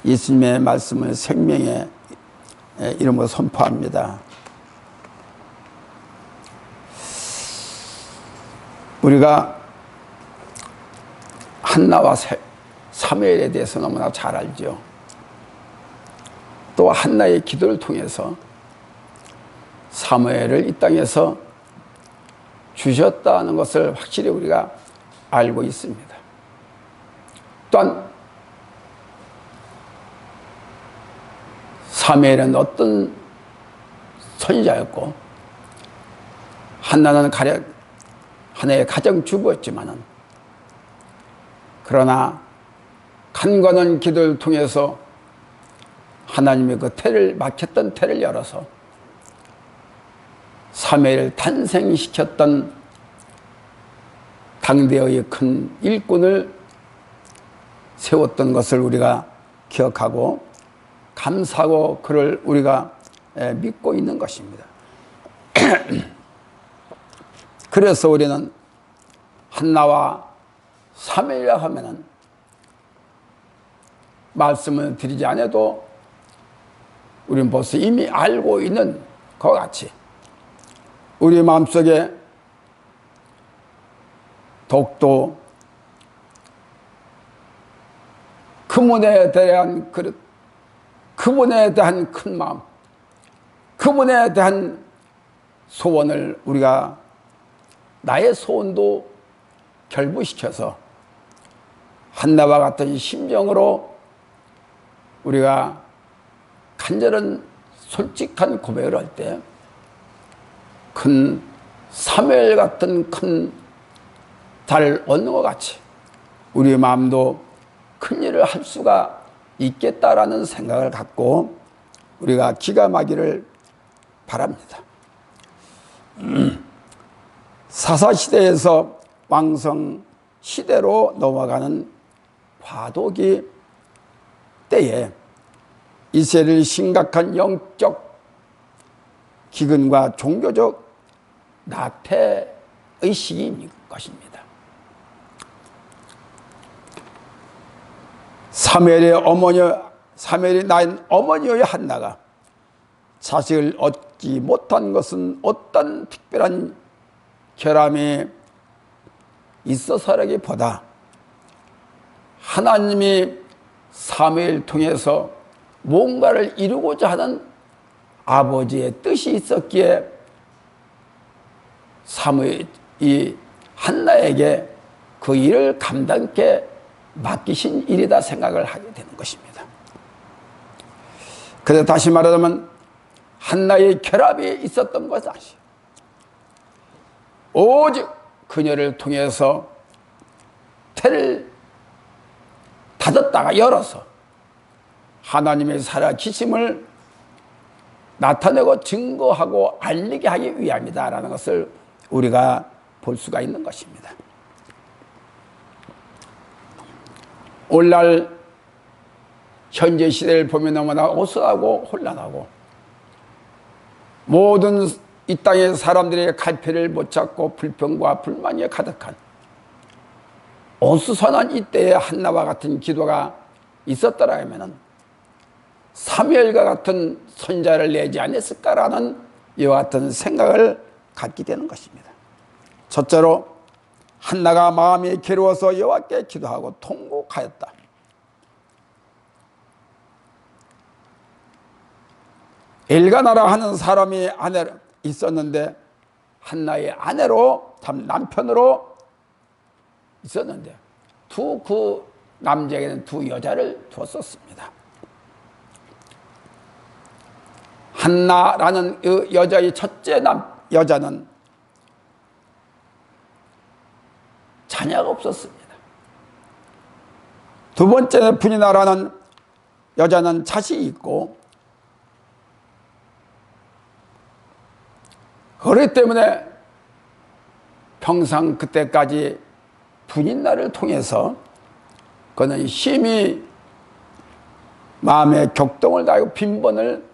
예수님의 말씀을 생명의 이름으로 선포합니다. 우리가 한나와 사무엘에 대해서 너무나 잘 알죠. 또 한나의 기도를 통해서 사무엘을 이 땅에서 주셨다는 것을 확실히 우리가 알고 있습니다. 또한 사무엘은 어떤 선지자였고 한나는 하나의 가정주부였지만은 그러나 간과한 기도를 통해서 하나님의 그 막혔던 태를 열어서 사무엘을 탄생시켰던 당대의 큰 일꾼을 세웠던 것을 우리가 기억하고 감사하고 그를 우리가 믿고 있는 것입니다. 그래서 우리는 한나와 사무엘이라 하면은 말씀을 드리지 않아도 우리는 벌써 이미 알고 있는 것과 같이 우리 마음속에 독도 그분에 대한 그분에 대한 큰 마음, 그분에 대한 소원을 우리가 나의 소원도 결부시켜서 한나와 같은 심정으로 우리가 간절한 솔직한 고백을 할 때 큰 사무엘 같은 큰 달을 얻는 것 같이 우리의 마음도 큰 일을 할 수가 있겠다라는 생각을 갖고 우리가 기감하기를 바랍니다. 사사시대에서 왕성시대로 넘어가는 과도기 때에 이스라엘이 심각한 영적 기근과 종교적 나태의 시기인 것입니다. 사무엘이 낳은 어머니의 한나가 자식을 얻지 못한 것은 어떤 특별한 결함이 있어서라기보다 하나님이 사무엘을 통해서 뭔가를 이루고자 하는 아버지의 뜻이 있었기에 사무엘이 한나에게 그 일을 감당케 맡기신 일이다 생각을 하게 되는 것입니다. 그래서 다시 말하자면 한나의 결합이 있었던 것이 아니에요. 오직 그녀를 통해서 태를 닫았다가 열어서 하나님의 살아계심을 나타내고 증거하고 알리게 하기 위함이다라는 것을 우리가 볼 수가 있는 것입니다. 오늘날 현재 시대를 보면 너무나 어수하고 혼란하고 모든 이 땅의 사람들의 갈피를 못 잡고 불평과 불만이 가득한 어수선한 이때에 한나와 같은 기도가 있었더라면 사무엘과 같은 선자를 내지 않았을까라는 이와 같은 생각을 갖게 되는 것입니다. 첫째로 한나가 마음이 괴로워서 여호와께 기도하고 통곡하였다. 엘가나라 하는 사람이 아내 있었는데 한나의 아내로 남편으로 있었는데 그 남자에게는 두 여자를 두었었습니다. 한나라는 그 여자의 첫째 여자는 자녀가 없었습니다. 두 번째 분이나라는 여자는 자식이 있고 그렇기 때문에 평상 그때까지 분인날을 통해서 그는 심히 마음의 격동을 다하고 빈번을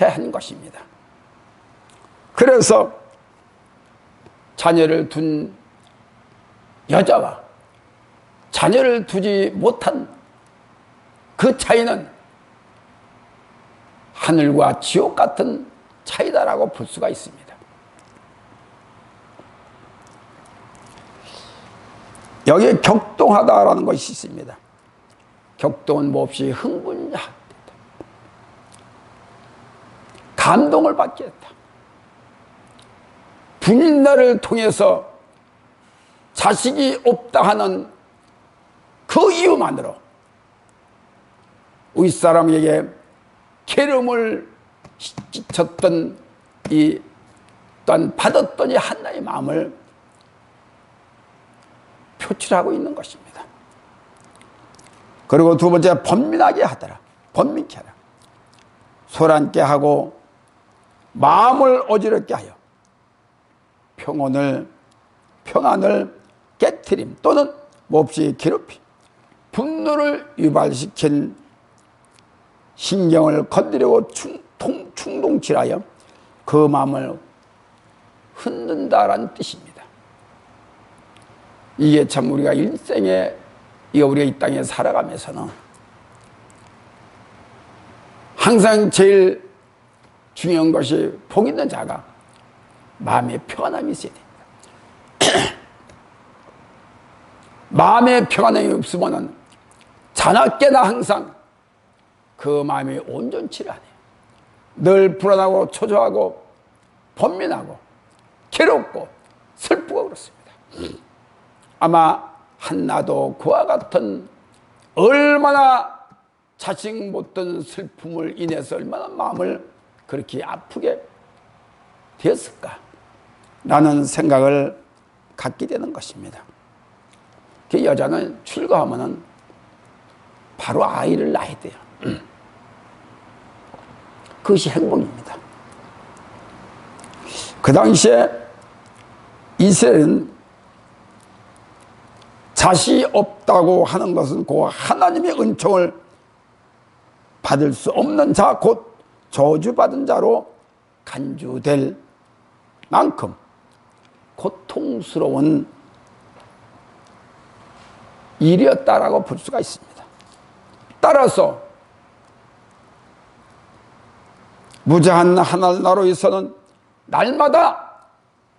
한 것입니다. 그래서 자녀를 둔 여자와 자녀를 두지 못한 그 차이는 하늘과 지옥 같은 차이다라고 볼 수가 있습니다. 여기에 격동하다라는 것이 있습니다. 격동은 몹시 흥분하다. 감동을 받게 했다. 분인나를 통해서 자식이 없다 하는 그 이유만으로 윗사람에게 계름을 끼쳤던 이 또한 받았더니 한나의 마음을 표출하고 있는 것입니다. 그리고 두 번째, 번민하게 하더라. 번민케 하라. 소란케 하고 마음을 어지럽게 하여 평안을 깨트림 또는 몹시 괴롭히 분노를 유발시킨 신경을 건드리고 충동질하여 그 마음을 흔든다라는 뜻입니다. 이게 참 우리가 일생에 우리가 이 땅에 살아가면서는 항상 제일 중요한 것이 복 있는 자가 마음의 평안함이 있어야 됩니다. 마음의 평안함이 없으면 자나깨나 항상 그 마음이 온전치를 않아요. 늘 불안하고 초조하고 번민하고 괴롭고 슬프고 그렇습니다. 아마 한나도 그와 같은 얼마나 자식 못된 슬픔을 인해서 얼마나 마음을 그렇게 아프게 되었을까 라는 생각을 갖게 되는 것입니다. 그 여자는 출가하면은 바로 아이를 낳아야 돼요. 그것이 행복입니다. 그 당시에 이스라엘은 자식이 없다고 하는 것은 그 하나님의 은총을 받을 수 없는 자, 곧 저주받은 자로 간주될 만큼 고통스러운 일이었다라고 볼 수가 있습니다. 따라서 무자한 하늘나라로 있어는 날마다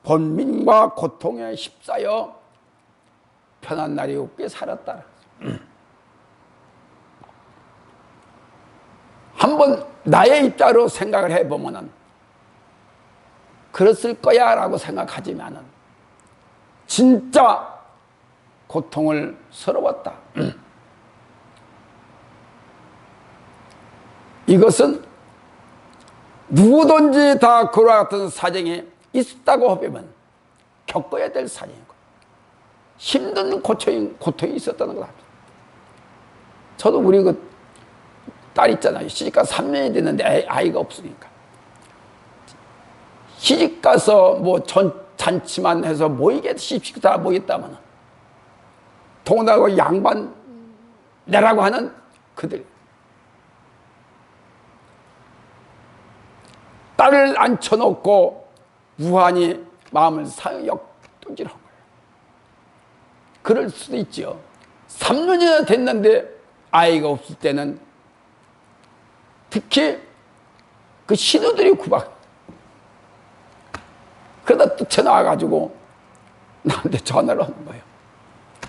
번민과 고통에 휩싸여 편한 날이 없게 살았다. 한번 나의 입장으로 생각을 해보면은 그랬을 거야 라고 생각하지만은 진짜 고통을 서러웠다. 이것은 누구든지 다 그와 같은 사정이 있었다고 하면 겪어야 될 사정이고 힘든 고통이 있었다는 걸 합니다. 저도 우리 그 딸 있잖아요. 시집가 3년이 됐는데 아이가 없으니까 시집가서 뭐 잔치만 해서 모이게 시집식 다 모였다면 동나고 양반 내라고 하는 그들 딸을 앉혀놓고 무한히 마음을 역동질한 거예요. 그럴 수도 있죠. 3년이나 됐는데 아이가 없을 때는 특히 그 신우들이 구박. 그러다 뛰쳐나와가지고 나한테 전화를 하는 거예요.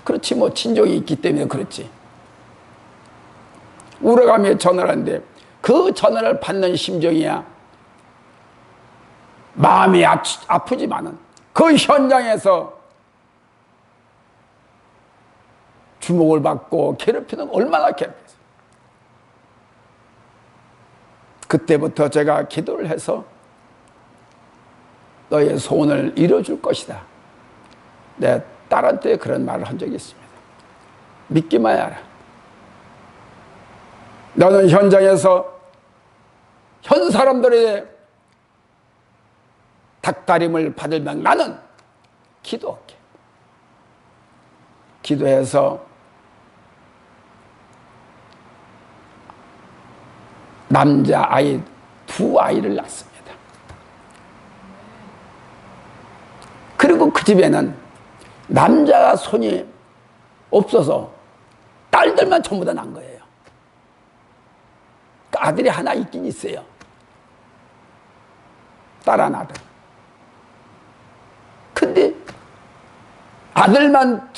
그렇지 뭐 친족이 있기 때문에 그렇지. 울어가며 전화를 하는데 그 전화를 받는 심정이야 마음이 아프지만은 그 현장에서 주목을 받고 괴롭히는 얼마나 괴롭혔어요. 그때부터 제가 기도를 해서 너의 소원을 이뤄줄 것이다. 내 딸한테 그런 말을 한 적이 있습니다. 믿기만 해라. 너는 현장에서 현 사람들의 닥다림을 받으면 나는 기도할게. 기도해서 남자 아이 2아이를 낳습니다. 그리고 그 집에는 남자가 손이 없어서 딸들만 전부 다 난 거예요. 아들이 하나 있긴 있어요. 딸 한 아들. 근데 아들만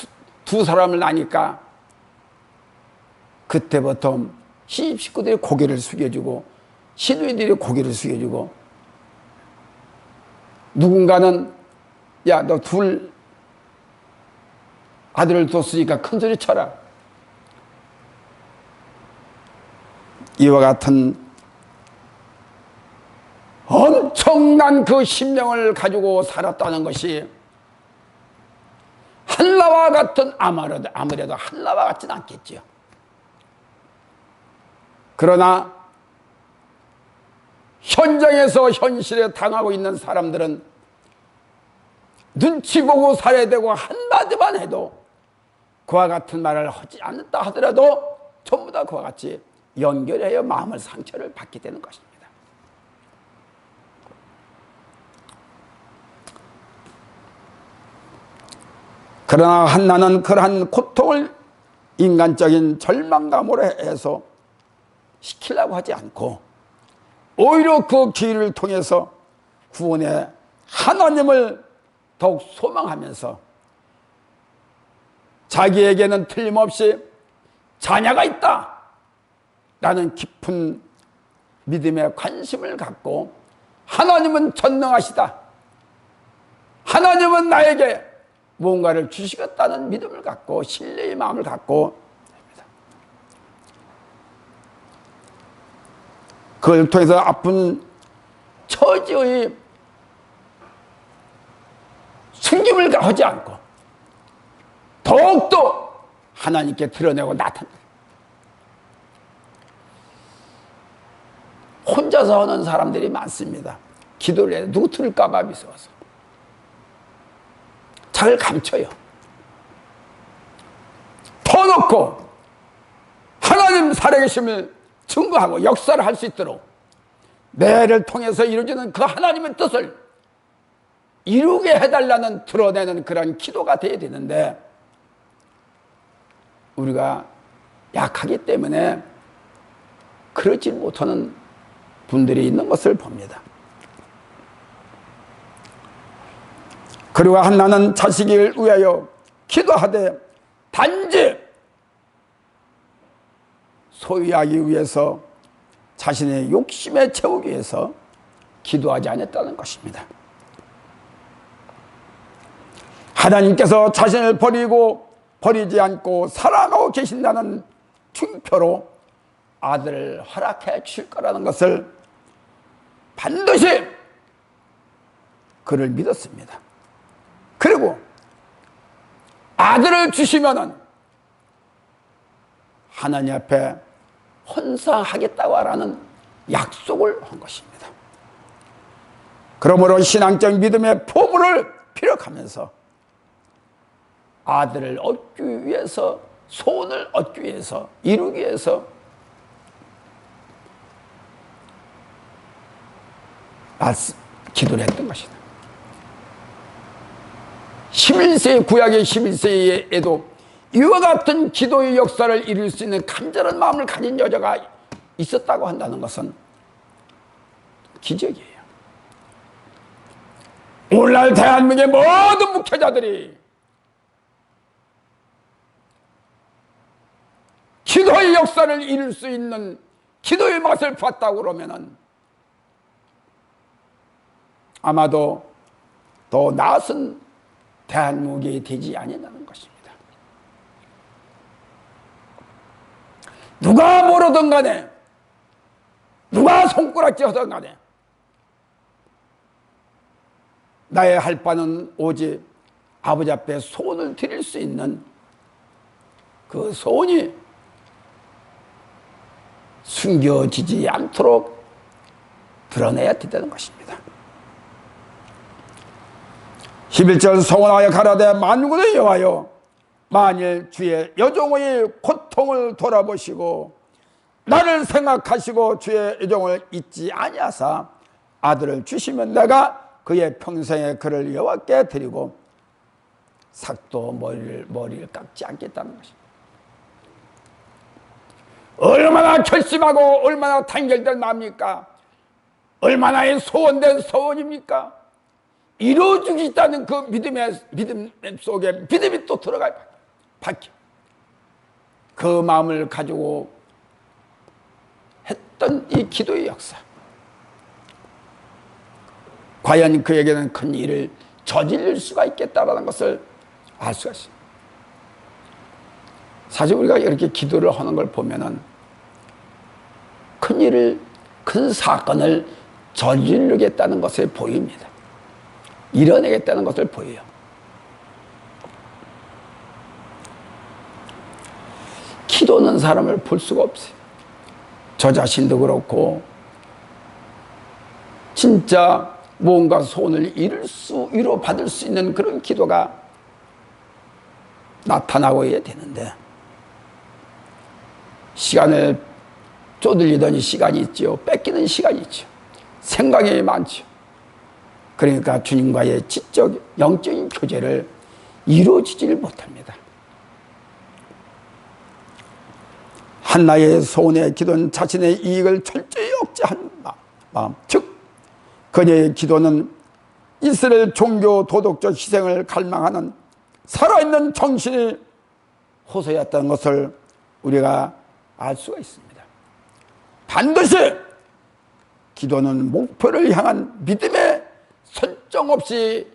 두 사람을 낳으니까 그때부터 시집 식구들이 고개를 숙여주고 시누이들이 고개를 숙여주고 누군가는 야, 너 둘 아들을 뒀으니까 큰 소리 쳐라. 이와 같은 엄청난 그 심령을 가지고 살았다는 것이 한나와 같은 아무래도 한나와 같지는 않겠지요. 그러나 현장에서 현실에 당하고 있는 사람들은 눈치 보고 살아야 되고 한마디만 해도 그와 같은 말을 하지 않는다 하더라도 전부 다 그와 같이 연결하여 마음을 상처를 받게 되는 것입니다. 그러나 한나는 그러한 고통을 인간적인 절망감으로 해서 시키려고 하지 않고 오히려 그 길을 통해서 구원의 하나님을 더욱 소망하면서 자기에게는 틀림없이 자녀가 있다 라는 깊은 믿음에 관심을 갖고 하나님은 전능하시다, 하나님은 나에게 무언가를 주시겠다는 믿음을 갖고 신뢰의 마음을 갖고 됩니다. 그걸 통해서 아픈 처지의 숨김을 하지 않고 더욱더 하나님께 드러내고 나타내요. 혼자서 하는 사람들이 많습니다. 기도를 해도 누구 들을까 봐 무서워서 자기를 감춰요. 터놓고 하나님 살아계심을 증거하고 역사를 할 수 있도록 내를 통해서 이루어지는 그 하나님의 뜻을 이루게 해달라는 드러내는 그런 기도가 되어야 되는데 우리가 약하기 때문에 그러지 못하는 분들이 있는 것을 봅니다. 그리고 한나는 자식을 위하여 기도하되 단지 소유하기 위해서 자신의 욕심에 채우기 위해서 기도하지 않았다는 것입니다. 하나님께서 자신을 버리지 않고 사랑하고 계신다는 증표로 아들을 허락해 주실 거라는 것을 반드시 그를 믿었습니다. 그리고 아들을 주시면은 하나님 앞에 헌상하겠다고 하라는 약속을 한 것입니다. 그러므로 신앙적 믿음의 포부를 피력하면서 아들을 얻기 위해서, 소원을 얻기 위해서, 이루기 위해서 기도를 했던 것이다. 11세 구약의 11세에도 이와 같은 기도의 역사를 이룰 수 있는 간절한 마음을 가진 여자가 있었다고 한다는 것은 기적이에요. 오늘날 대한민국의 모든 목회자들이 기도의 역사를 이룰 수 있는 기도의 맛을 봤다고 그러면은 아마도 더 나은 대한민국이 되지 아니하는 것입니다. 누가 모르든 간에, 누가 손가락질 하든 간에 나의 할 바는 오직 아버지 앞에 소원을 드릴 수 있는 그 소원이 숨겨지지 않도록 드러내야 된다는 것입니다. 11절 소원하여 가라되 만군의 여호와여 만일 주의 여종의 고통을 돌아보시고 나를 생각하시고 주의 여종을 잊지 아니하사 아들을 주시면 내가 그의 평생에 그를 여호와께 드리고 삭도 머리를 깎지 않겠다는 것입니다. 얼마나 얼마나 결심하고 얼마나 단결된 마음입니까? 얼마나 소원된 소원입니까? 이루어지겠다는 그 믿음 속에 믿음이 또 들어가요. 바뀌어. 그 마음을 가지고 했던 이 기도의 역사. 과연 그에게는 큰 일을 저지를 수가 있겠다라는 것을 알 수가 있습니다. 사실 우리가 이렇게 기도를 하는 걸 보면은 큰 일을, 큰 사건을 저지르겠다는 것을 보입니다. 이뤄내겠다는 것을 보여요. 기도는 사람을 볼 수가 없어요. 저 자신도 그렇고, 진짜 뭔가 소원을 이뤄받을 수 있는 그런 기도가 나타나고 해야 되는데, 시간을 쪼들리더니 시간이 있죠. 뺏기는 시간이 있죠. 생각이 많죠. 그러니까 주님과의 지적, 영적인 교제를 이루어지지를 못합니다. 한나의 소원의 기도는 자신의 이익을 철저히 억제한 마음, 즉 그녀의 기도는 이스라엘 종교 도덕적 희생을 갈망하는 살아있는 정신이 호소였던 것을 우리가 알 수가 있습니다. 반드시 기도는 목표를 향한 믿음의 설정 없이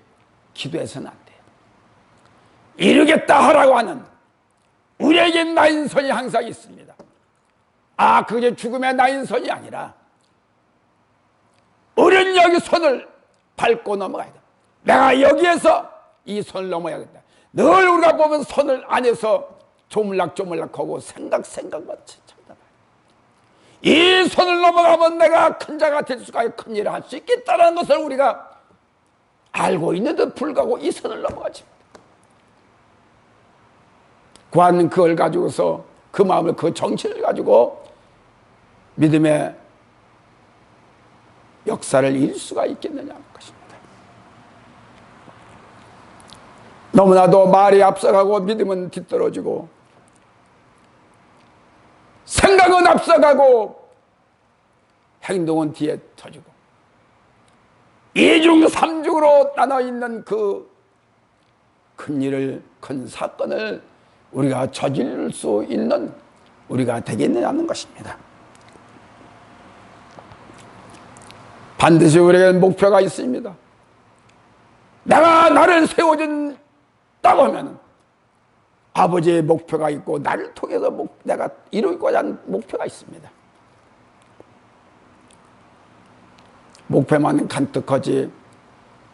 기도해서는 안 돼요. 이루겠다 하라고 하는 우리에게 나인선이 항상 있습니다. 그게 죽음의 나인선이 아니라 우리는 여기 선을 밟고 넘어가야 돼. 내가 여기에서 이 선을 넘어야겠다. 늘 우리가 보면 선을 안에서 조물락조물락하고 생각만 찾아봐요. 이 선을 넘어가면 내가 큰 자가 될 수가 있고 큰 일을 할 수 있겠다는 것을 우리가 알고 있는데도 불구하고 이 선을 넘어가지. 과연 그걸 가지고서 그 마음을, 그 정신을 가지고 믿음의 역사를 이룰 수가 있겠느냐 하는 것입니다. 너무나도 말이 앞서가고 믿음은 뒤떨어지고 생각은 앞서가고 행동은 뒤에 터지고 이중 삼중으로 나눠 있는 그 큰 일을, 큰 사건을 우리가 저지를 수 있는 우리가 되겠느냐는 것입니다. 반드시 우리에게는 목표가 있습니다. 내가 나를 세워준다고 하면 아버지의 목표가 있고 나를 통해서 내가 이루고자 하는 목표가 있습니다. 목표만 간특하지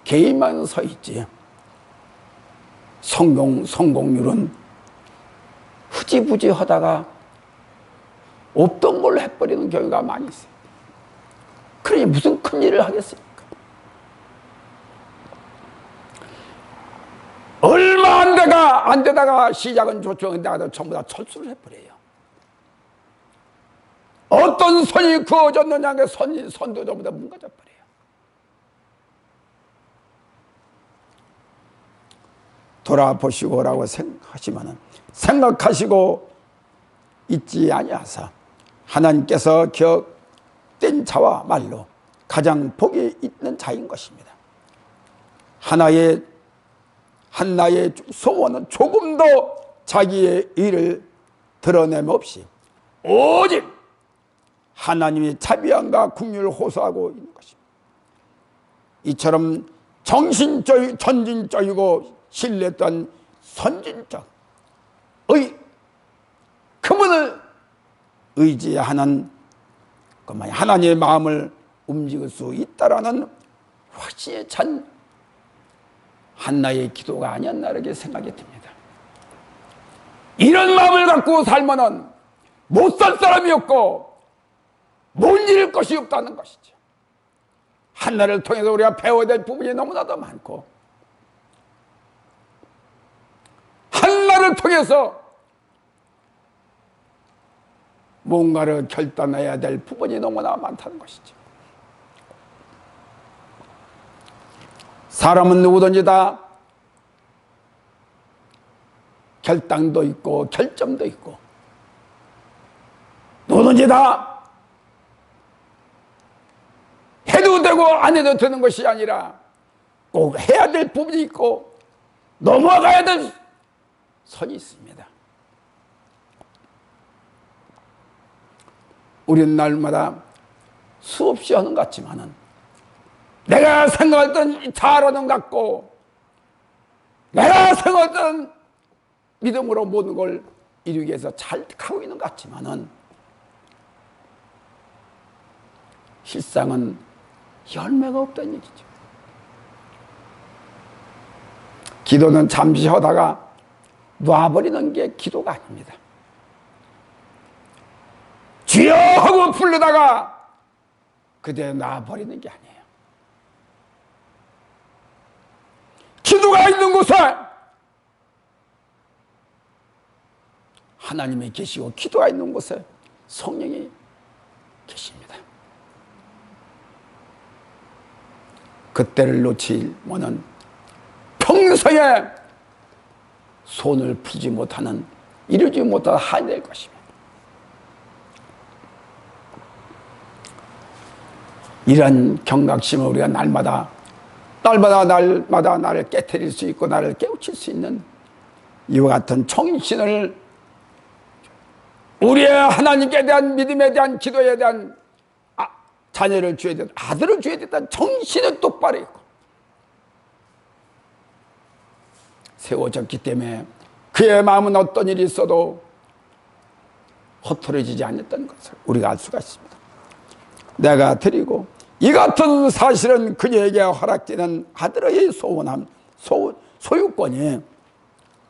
개인만 서 있지 성공률은 흐지부지 하다가 없던 걸로 해버리는 경우가 많이 있어요. 그러니 무슨 큰 일을 하겠습니까? 얼마 안 되다가 시작은 좋죠. 근데 전부 다 철수를 해버려요. 어떤 선이 그어졌느냐, 선도 전부 다 뭉가져버려요. 돌아보시고라고 생각하시면은 생각하시고 있지 아니하사 하나님께서 된 자와 말로 가장 복이 있는 자인 것입니다. 한나의 소원은 조금도 자기의 일을 드러냄 없이 오직 하나님의 자비함과 긍휼을 호소하고 있는 것입니다. 이처럼 전진적이고 신뢰했던 선진적 그분을 의지하는 하나님의 마음을 움직일 수 있다라는 확신에 찬 한나의 기도가 아니었나 이렇게 생각이 듭니다. 이런 마음을 갖고 살면은 못 살 사람이 없고 못 이룰 것이 없다는 것이죠. 한나를 통해서 우리가 배워야 될 부분이 너무나도 많고 한나를 통해서 뭔가를 결단해야 될 부분이 너무나 많다는 것이죠. 사람은 누구든지 다 결단도 있고 결점도 있고 뭐든지 다 해도 되고 안 해도 되는 것이 아니라 꼭 해야 될 부분이 있고 넘어가야 될 선이 있습니다. 우리는 날마다 수없이 하는 것 같지만은 내가 생각했던 잘하는 것 같고 내가 생각했던 믿음으로 모든 걸 이루기 위해서 잘 하고 있는 것 같지만은 실상은 열매가 없다는 얘기죠. 기도는 잠시 하다가 놔버리는 게 기도가 아닙니다. 주여 하고 부르다가 그대로 놔버리는 게 아니에요. 기도가 있는 곳에 하나님이 계시고 기도가 있는 곳에 성령이 계십니다. 그때를 놓치면은 평생에 손을 풀지 못하는 이루지 못한 한이 될 것입니다. 이런 경각심을 우리가 날마다 나를 깨트릴 수 있고 나를 깨우칠 수 있는 이와 같은 정신을 우리의 하나님께 대한 믿음에 대한 기도에 대한 자녀를 줘야 된다, 아들을 줘야 된다는 정신은 똑바로 있고 세워졌기 때문에 그의 마음은 어떤 일이 있어도 허투루지지 않았다는 것을 우리가 알 수가 있습니다. 내가 드리고 이 같은 사실은 그녀에게 허락되는 아들의 소유권이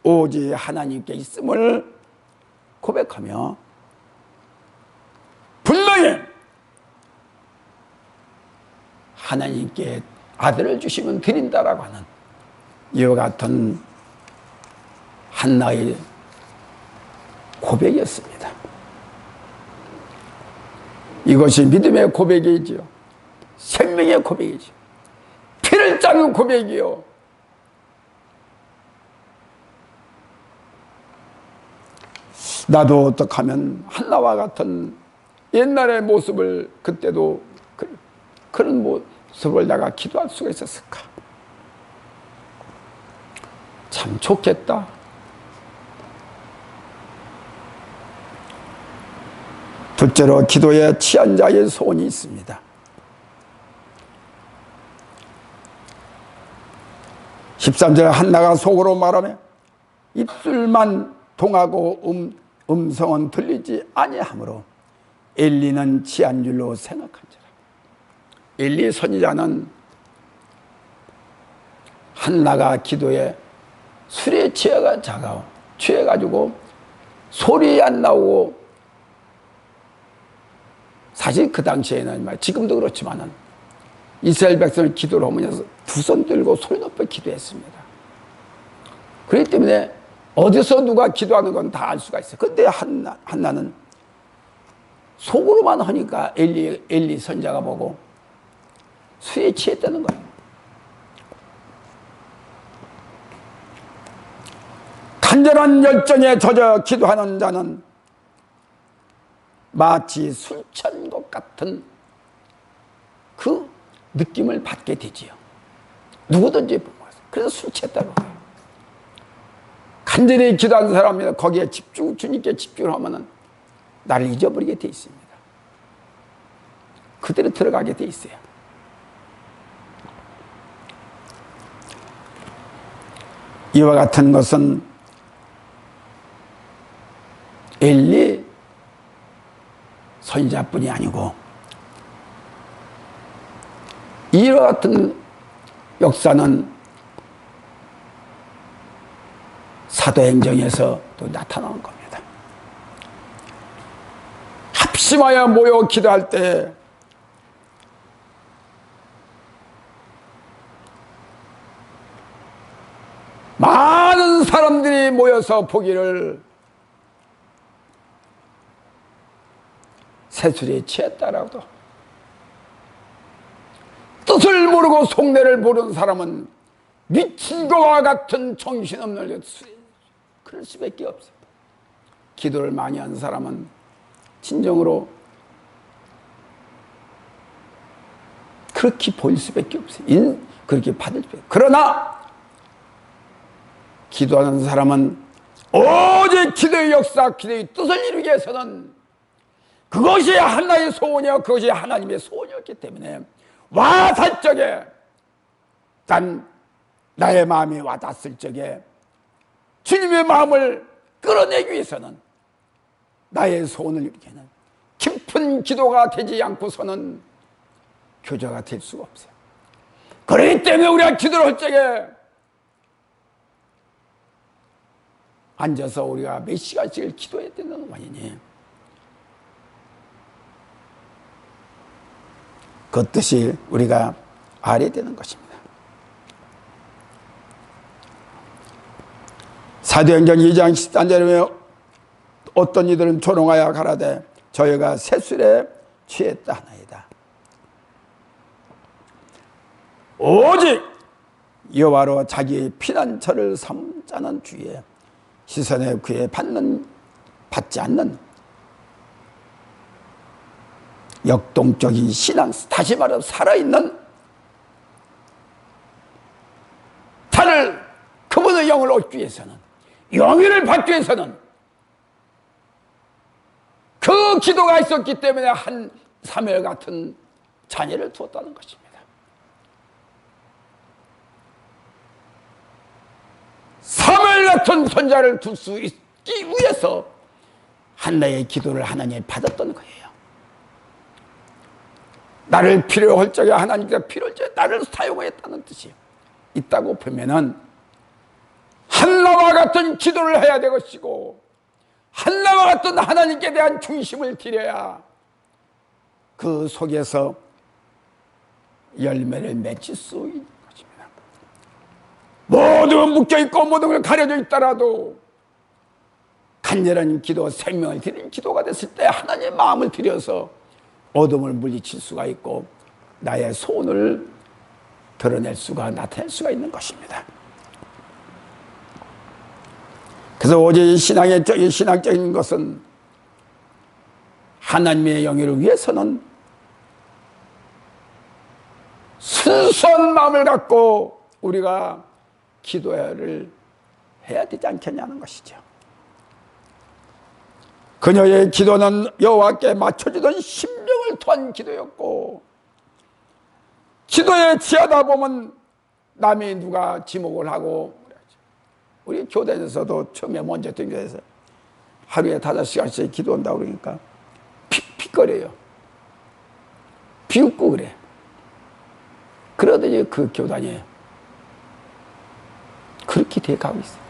오직 하나님께 있음을 고백하며 분명히 하나님께 아들을 주시면 드린다라고 하는 이와 같은 한나의 고백이었습니다. 이것이 믿음의 고백이지요. 생명의 고백이지요. 피를 짜는 고백이요. 나도 어떻게 하면 한나와 같은 옛날의 모습을 그때도 그런 모습을 내가 기도할 수가 있었을까? 참 좋겠다. 둘째로 기도에 취한 자의 소원이 있습니다. 13절 한나가 속으로 말하며 입술만 동하고 음성은 들리지 아니하므로 엘리는 취한 줄로 생각한지라. 엘리 선지자는 한나가 기도에 술에 취해가지고 소리 안 나오고, 사실 그 당시에는 지금도 그렇지만은 이스라엘 백성을 기도를 하면서 두 손 들고 소리 높여 기도했습니다. 그렇기 때문에 어디서 누가 기도하는 건 다 알 수가 있어요. 근데 한나는 속으로만 하니까 엘리 선자가 보고 술에 취했다는 거예요. 간절한 열정에 젖어 기도하는 자는 마치 술 취한 것 같은 그 느낌을 받게 되지요. 누구든지 보고. 그래서 술 취했다고 해요. 간절히 기도하는 사람이 거기에 주님께 집중을 하면은 나를 잊어버리게 돼 있습니다. 그대로 들어가게 돼 있어요. 이와 같은 것은 엘리 선지자뿐이 아니고 이와 같은 역사는 사도행전에서 또 나타나는 겁니다. 합심하여 모여 기도할 때 많은 사람들이 모여서 보기를 새술에 취했다라고도. 뜻을 모르고 속내를 모르는 사람은 미친 것과 같은 정신없는 술에 그럴 수밖에 없어요. 기도를 많이 한 사람은 진정으로 그렇게 보일 수밖에 없어요. 그렇게 받을 수밖에. 그러나 기도하는 사람은 오직 기도의 역사, 기도의 뜻을 이루기 위해서는 그것이 하나의 소원이요, 그것이 하나님의 소원이었기 때문에 와닿을 적에, 나의 마음이 와닿았을 적에 주님의 마음을 끌어내기 위해서는 나의 소원을 이루기에는 깊은 기도가 되지 않고서는 교제가 될 수가 없어요. 그렇기 때문에 우리가 기도를 할 적에 앉아서 우리가 몇 시간씩을 기도해야 되는 원인이 그 뜻이 우리가 알아야 되는 것입니다. 사도행전 2장 13절에 어떤 이들은 조롱하여 가라되 저희가 새술에 취했다 하나이다. 오직 여호와로 자기의 피난처를 삼자는 주에 시선에 그에 받지 않는 역동적인 신앙, 다시 말하면 살아있는 그분의 영을 얻기 위해서는, 영위를 받기 위해서는 그 기도가 있었기 때문에 한 사무엘 같은 자녀를 두었다는 것입니다. 사무엘 같은 손자를 둘 수 있기 위해서 한나의 기도를 하나님이 받았던 거예요. 나를 필요로 할 적에 하나님께서 필요할 적에 나를 사용했다는 뜻이 있다고 보면은 한나와 같은 기도를 해야 될 것이고 한나와 같은 하나님께 대한 중심을 드려야 그 속에서 열매를 맺을 수 있는 것입니다. 모든 건 묶여있고 모든 걸 가려져 있더라도 간절한 기도, 생명을 드리는 기도가 됐을 때 하나님의 마음을 들여서 어둠을 물리칠 수가 있고 나의 소원을 드러낼 수가, 나타낼 수가 있는 것입니다. 그래서 오직 신앙적인 것은 하나님의 영예를 위해서는 순수한 마음을 갖고 우리가 기도를 해야 되지 않겠냐는 것이죠. 그녀의 기도는 여호와께 맞춰지던 심령을 토한 기도였고, 기도에 취하다 보면 남이 누가 지목을 하고, 우리 교대에서도 처음에 먼저 된 교대에서 하루에 5시간씩 기도한다고 그러니까 픽픽거려요. 비웃고 그래. 그러더니 그 교단이 그렇게 돼가고 있어요.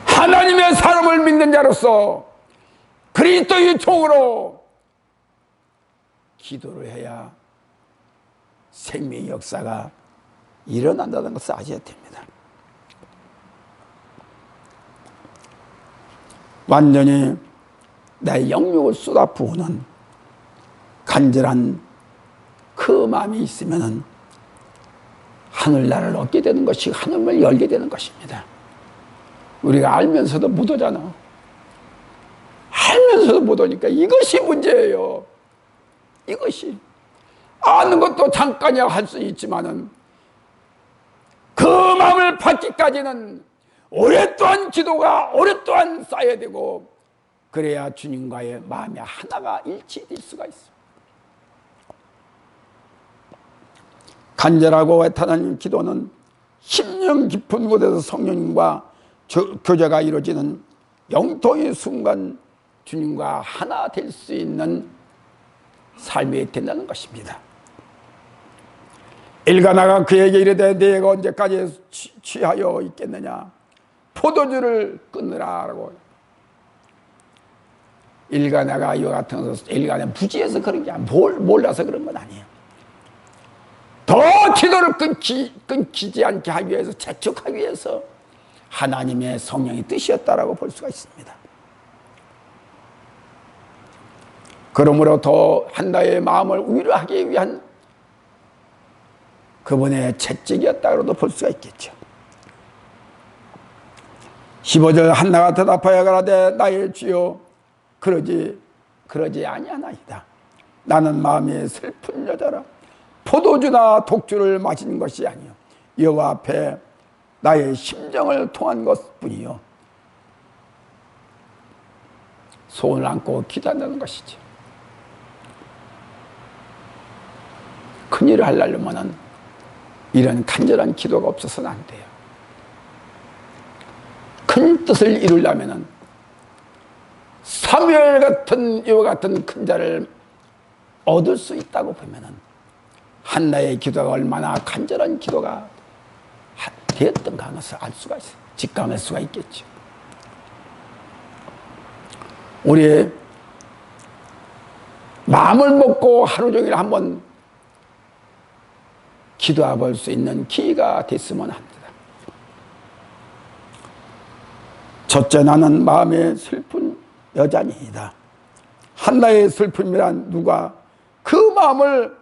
하나님의 사람을 믿는 자로서 그리스도의 종으로 기도를 해야 생명의 역사가 일어난다는 것을 아셔야 됩니다. 완전히 나의 영육을 쏟아부으는 간절한 그 마음이 있으면 하늘나라를 얻게 되는 것이, 하늘을 열게 되는 것입니다. 우리가 알면서도 못 오잖아. 알면서도 못 오니까 이것이 문제예요. 이것이. 아는 것도 잠깐이야 할 수 있지만은 그 마음을 받기까지는 오랫동안 기도가 오랫동안 쌓여야 되고, 그래야 주님과의 마음이 하나가 일치될 수가 있어. 간절하고 애타는 기도는 심령 깊은 곳에서 성령님과 교제가 이루어지는 영통의 순간 주님과 하나 될 수 있는 삶이 된다는 것입니다. 일가나가 그에게 이르되 네가 언제까지 취하여 있겠느냐, 포도주를 끊으라라고. 일가나가 이와 같은 것은 일가나 부지해서 그런 게 아니에요. 몰라서 그런 건 아니에요. 더 기도를 끊기지 않게 하기 위해서, 재촉하기 위해서 하나님의 성령의 뜻이었다라고 볼 수가 있습니다. 그러므로 더 한나의 마음을 위로하기 위한 그분의 채찍이었다고도 볼 수가 있겠죠. 15절 한나가 대답하여 가라되 나의 주여 그러지 아니하나이다. 나는 마음이 슬픈 여자라. 포도주나 독주를 마신 것이 아니요 여호와 앞에 나의 심정을 통한 것뿐이요 손을 안고 기도한다는 것이지. 큰일을 하려면은 이런 간절한 기도가 없어서는 안 돼요. 큰 뜻을 이루려면은 사무엘 같은 이와 같은 큰 자를 얻을 수 있다고 보면은 한나의 기도가 얼마나 간절한 기도가 되었던가 하는 것을 알 수가 있어요. 직감할 수가 있겠죠. 우리 마음을 먹고 하루 종일 한번 기도해 볼 수 있는 기회가 됐으면 합니다. 첫째, 나는 마음에 슬픈 여자니이다. 한나의 슬픔이란 누가 그 마음을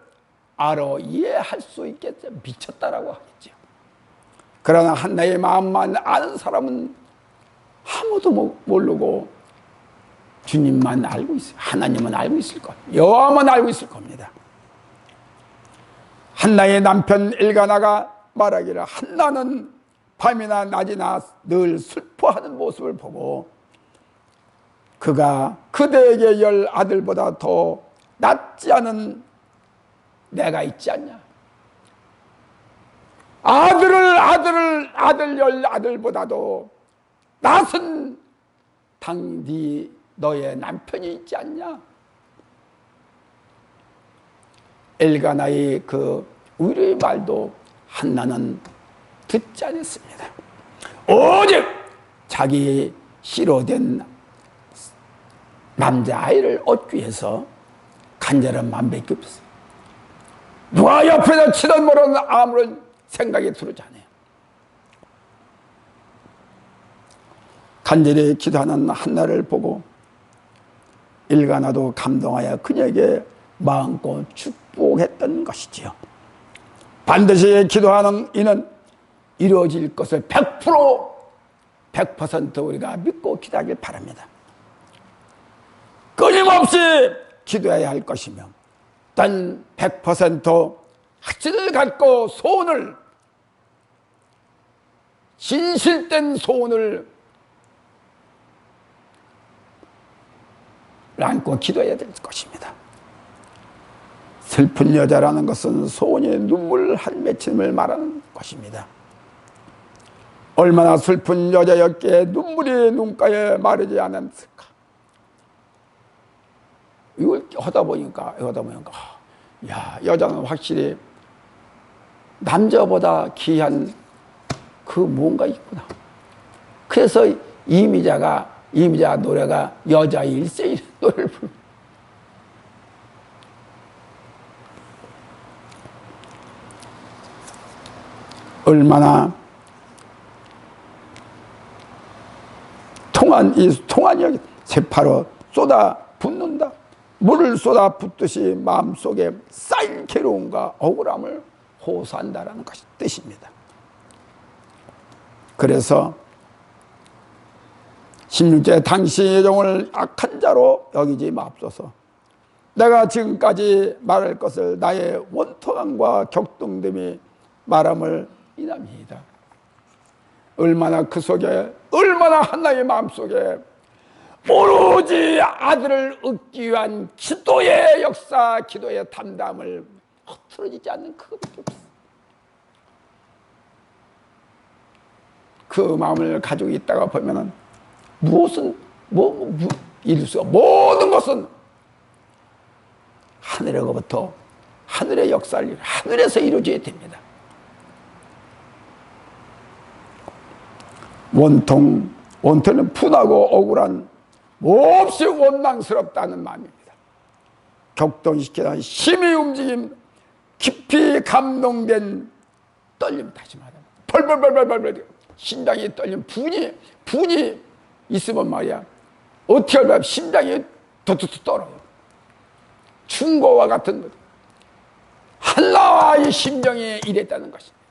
알아 이해할 수 있겠죠. 미쳤다라고 하겠죠. 그러나 한나의 마음만 아는 사람은 아무도 모르고 주님만 알고 있어요. 하나님은 알고 있을 겁니다. 여호와만 알고 있을 겁니다. 한나의 남편 엘가나가 말하기를 한나는 밤이나 낮이나 늘 슬퍼하는 모습을 보고 그가 그대에게 10 아들보다 더 낫지 않은 내가 있지 않냐. 아들 10 아들보다도 낫은 당디 너의 남편이 있지 않냐. 엘가나의 그 위로의 말도 한나는 듣지 않았습니다. 오직 자기 씨로 된 남자아이를 얻기 위해서 간절한 마음밖에 없었어요. 누가 옆에서 치던 모르는 아무런 생각이 들지 않아요. 간절히 기도하는 한나를 보고 엘가나도 감동하여 그녀에게 마음껏 축복했던 것이지요. 반드시 기도하는 이는 이루어질 것을 100% 우리가 믿고 기도하길 바랍니다. 끊임없이 기도해야 할 것이며 단 100% 확신을 갖고 소원을 진실된 소원을 안고 기도해야 될 것입니다. 슬픈 여자라는 것은 소원의 눈물 한 맺힘을 말하는 것입니다. 얼마나 슬픈 여자였기에 눈물이 눈가에 마르지 않았을까. 이걸 하다 보니까 야, 여자는 확실히 남자보다 귀한 그 뭔가 있구나. 그래서 이미자 노래가 여자 일생 노래를 부릅니다. 얼마나 통한이 새파로 쏟아 붓는다. 물을 쏟아 붓듯이 마음속에 쌓인 괴로움과 억울함을 호소한다라는 것이 뜻입니다. 그래서 16절 당신의 종을 악한 자로 여기지 마옵소서. 내가 지금까지 말할 것을 나의 원통함과 격동됨이 말함을 이납니다. 얼마나 그 속에 얼마나 한나의 마음속에 오로지 아들을 얻기 위한 기도의 역사, 기도의 담담을 흐트러지지 않는 그것밖에 없어. 그 마음을 가지고 있다가 보면은 무엇은 이룰 수가 모든 것은 하늘로부터 하늘의 역사를 하늘에서 이루어져야 됩니다. 원통은 분하고 억울한 몹시 원망스럽다는 마음입니다. 격동시키는 심히 움직임, 깊이 감동된 떨림, 다시 말하면 벌벌벌벌벌 심장이 떨림, 분이 있으면 말이야 어떻게 하면 심장이 도둑 떨어요. 충고와 같은 것. 한나의 심정이 이랬다는 것입니다.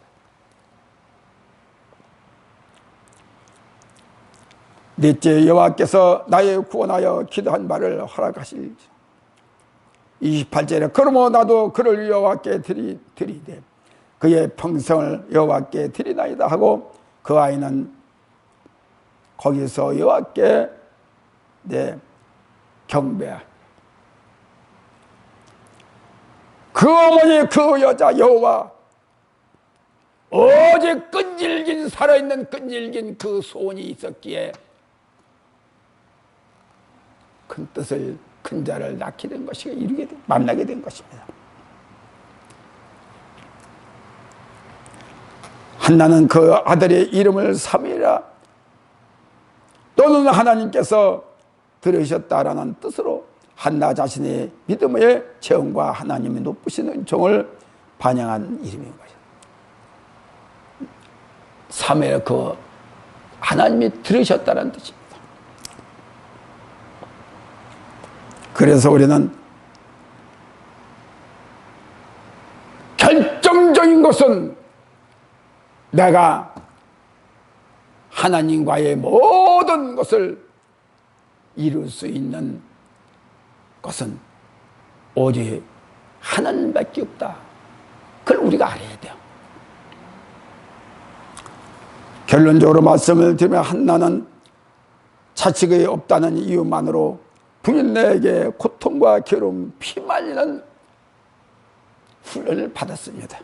넷째, 여호와께서 나의 구원하여 기도한 바를 허락하실. 28절에 그러므로 나도 그를 여호와께 드리되 그의 평생을 여호와께 드리나이다 하고 그 아이는 거기서 여호와께 경배하. 그 어머니 그 여자 여호와 어제 끈질긴 살아있는 끈질긴 그 소원이 있었기에 큰 뜻을 큰 자를 낳게 된 것이 만나게 된 것입니다. 한나는 그 아들의 이름을 사무엘이라 또는 하나님께서 들으셨다라는 뜻으로 한나 자신의 믿음의 체험과 하나님의 높으신 은총을 반영한 이름인 것이다. 사무엘 그 하나님이 들으셨다는 뜻입니다. 그래서 우리는 결정적인 것은 내가 하나님과의 모든 것을 이룰 수 있는 것은 오직 하나님밖에 없다. 그걸 우리가 알아야 돼요. 결론적으로 말씀을 드리면 한나는 자식이 없다는 이유만으로 부인에게 고통과 괴로움, 피말리는 훈련을 받았습니다.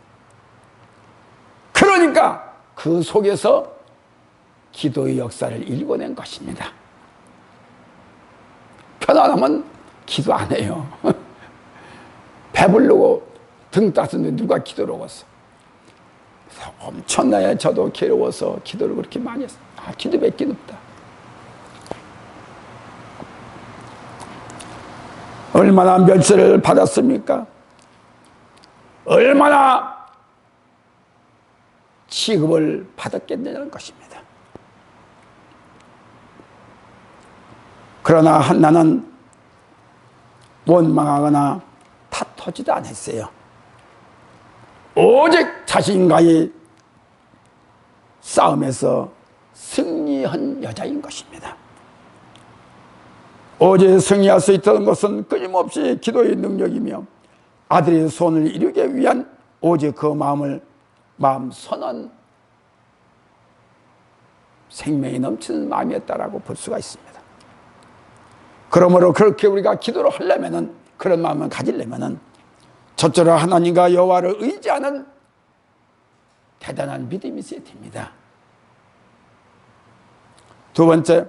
그러니까 그 속에서 기도의 역사를 일궈낸 것입니다. 편안하면 기도 안 해요. 배부르고 등 따스는데 누가 기도를 하겠어. 엄청나게 저도 괴로워서 기도를 그렇게 많이 했어요. 기도 몇 개는 없다. 얼마나 멸시를 받았습니까? 얼마나 취급을 받았겠느냐는 것입니다. 그러나 한나는 원망하거나 탓하지도 않았어요. 오직 자신과의 싸움에서 승리한 여자인 것입니다. 어제 승리할 수 있다는 것은 끊임없이 기도의 능력이며 아들의 소원을 이루기 위한 오직 그 마음 선한 생명이 넘치는 마음이었다라고 볼 수가 있습니다. 그러므로 그렇게 우리가 기도를 하려면은, 그런 마음을 가지려면은 첫째로 하나님과 여호와를 의지하는 대단한 믿음이 있어야 됩니다. 두 번째,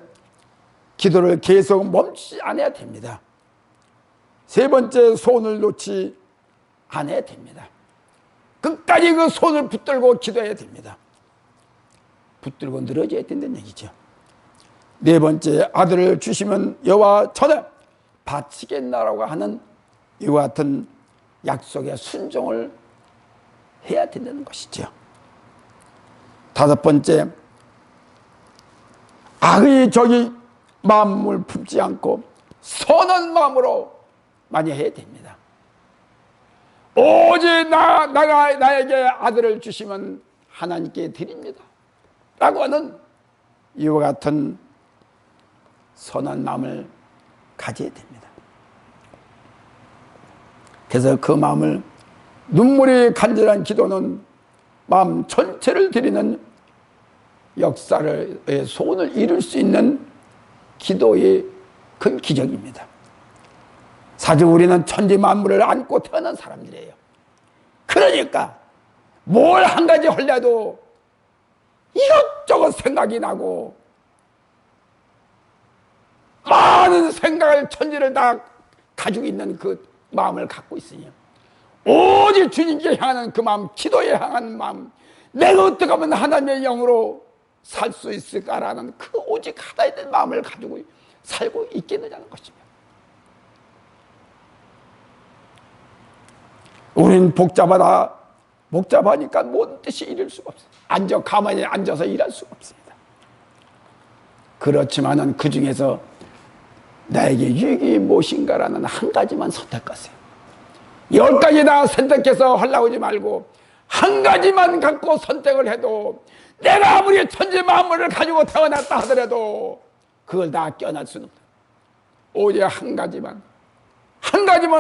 기도를 계속 멈추지 않아야 됩니다. 세 번째, 손을 놓지 않아야 됩니다. 끝까지 그 손을 붙들고 기도해야 됩니다. 붙들고 늘어져야 된다는 얘기죠. 네 번째, 아들을 주시면 여호와 전에 바치겠나라고 하는 이와 같은 약속에 순종을 해야 된다는 것이죠. 다섯 번째, 악의 적이 마음을 품지 않고 선한 마음으로 많이 해야 됩니다. 오직 나에게 아들을 주시면 하나님께 드립니다 라고 하는 이와 같은 선한 마음을 가져야 됩니다. 그래서 그 마음을, 눈물이 간절한 기도는 마음 전체를 드리는 역사를, 소원을 이룰 수 있는 기도의 큰 기적입니다. 사실 우리는 천지 만물을 안고 태어난 사람들이에요. 그러니까 뭘 한 가지 하려도 이것저것 생각이 나고 많은 생각을, 천지를 다 가지고 있는 그 마음을 갖고 있으니 오직 주님께 향하는 그 마음, 기도에 향한 마음, 내가 어떻게 하면 하나님의 영으로 살 수 있을까라는 그 오직 하나에 대한 마음을 가지고 살고 있겠느냐는 것입니다. 우린 복잡하니까 뭔 뜻이 이룰 수가 없어요. 가만히 앉아서 일할 수가 없습니다. 그렇지만은 그 중에서 나에게 유익이 무엇인가라는 한 가지만 선택하세요. 10가지 다 선택해서 하려고 하지 말고 한 가지만 갖고 선택을 해도, 내가 아무리 천지 만물을 가지고 태어났다 하더라도 그걸 다 껴낼 수는 없다. 오직 한 가지만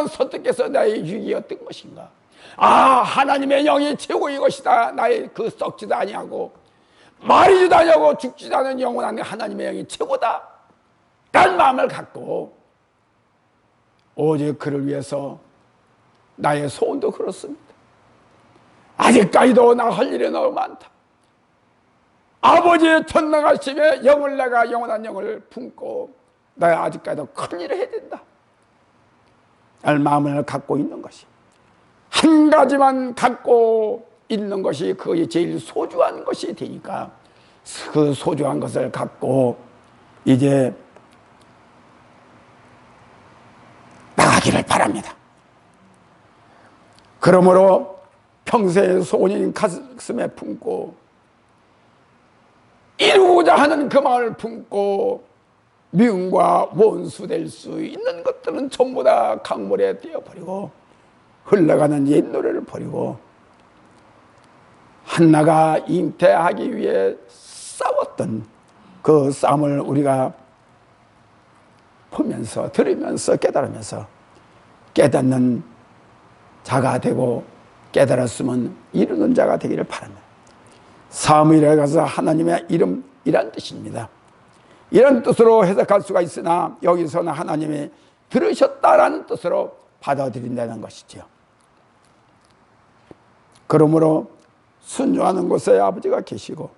선택해서 나의 유익이 어떤 것인가. 하나님의 영이 최고의 것이다. 나의 그 썩지도 아니하고 마르지도 아니하고 죽지도 않은 영원한 하나님의 영이 최고다 라는 마음을 갖고 오직 그를 위해서 나의 소원도 그렇습니다. 아직까지도 나 할 일이 너무 많다. 아버지의 전능하심에 영을 내가 영원한 영을 품고 내가 아직까지도 큰 일을 해야 된다 할 마음을 갖고 있는 것이, 한 가지만 갖고 있는 것이 그것이 제일 소중한 것이 되니까 그 소중한 것을 갖고 이제 나가기를 바랍니다. 그러므로 평생의 소원인 가슴에 품고 이루고자 하는 그 마음을 품고 미움과 원수될 수 있는 것들은 전부 다 강물에 띄어버리고 흘러가는 옛 노래를 버리고 한나가 잉태하기 위해 싸웠던 그 싸움을 우리가 보면서 들으면서 깨달으면서 깨닫는 자가 되고 깨달았으면 이루는 자가 되기를 바랍니다. 사무엘에 가서 하나님의 이름이란 뜻입니다. 이런 뜻으로 해석할 수가 있으나 여기서는 하나님이 들으셨다라는 뜻으로 받아들인다는 것이죠. 그러므로 순종하는 곳에 아버지가 계시고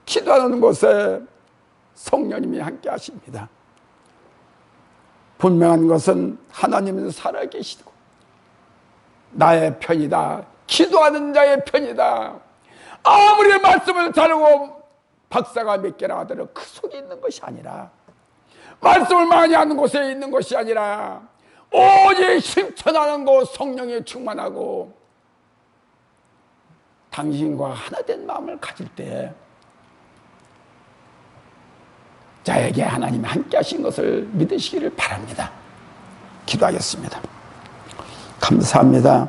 기도하는 곳에 성령님이 함께 하십니다. 분명한 것은 하나님은 살아계시고 나의 편이다, 기도하는 자의 편이다. 아무리 말씀을 자르고 박사가 몇 개나 하더라도 그 속에 있는 것이 아니라, 말씀을 많이 하는 곳에 있는 것이 아니라 오직 실천하는 곳, 성령에 충만하고 당신과 하나된 마음을 가질 때 자에게 하나님이 함께 하신 것을 믿으시기를 바랍니다. 기도하겠습니다. 감사합니다.